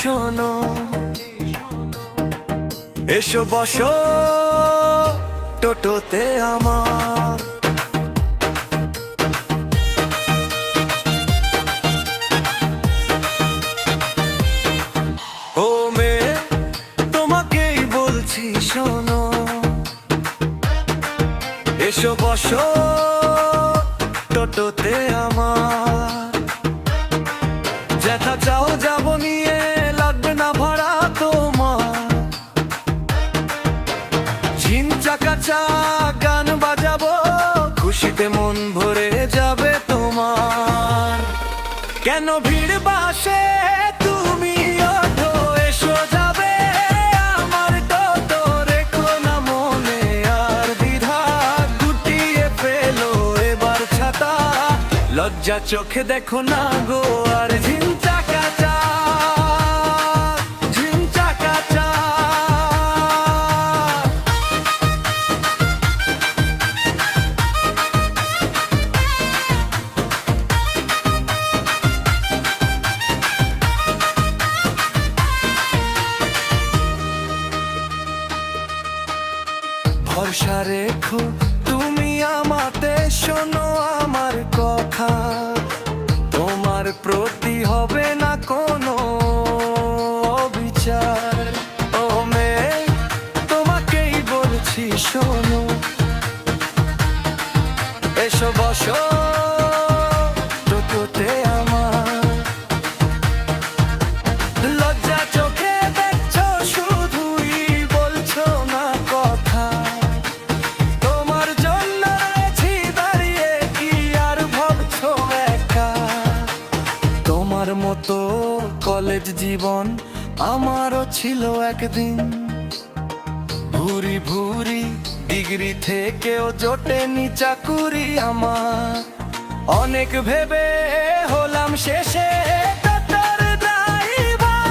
শোনো, এসো বসো টোটোতে আমার। ও মেয়ে, তোমাকেই বলছি শোনো, এসো বসো টোটোতে আমার। যেথা চাও যাবো নিয়ে, লাগবে না ভাড়া তোমার। ঝিন চাকাচা গান বাজাবো, খুশিতে মন ভরে যাবে তোমার। কেন ভিড় বাসে তুমি ওঠো, এসো যাবে আমার টোটো। রেখো না মনে আর দ্বিধা, গুটিয়ে ফেলো এবার ছাতা। লজ্জা চোখে দেখো না গো আর ঝিন চাকাচা, ঝিন চাকাচা। ভরসা রেখো তুমি আমাতে, শোনো আমার কথা। তোমার প্রতি হবে না কোনো বিচার। ও মেয়ে, তোমাকেই বলছি শোনো, এসো বসো টোটোতে আমার। লজ্জা চোখে দেখছো শুধুই, বলছো না কথা। তোমার জন্য রয়েছি দাঁড়িয়ে, কি আর ভাবছো একা। তোমার মতো কলেজ জীবন আমারও ছিল একদিন। ভুরি ভুরি ডিগ্রি থেকেও জোটেনি চাকুরি আমার। অনেক ভেবে হলাম শেষে টোটোর ড্রাইভার।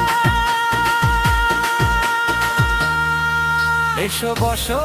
এসো বসো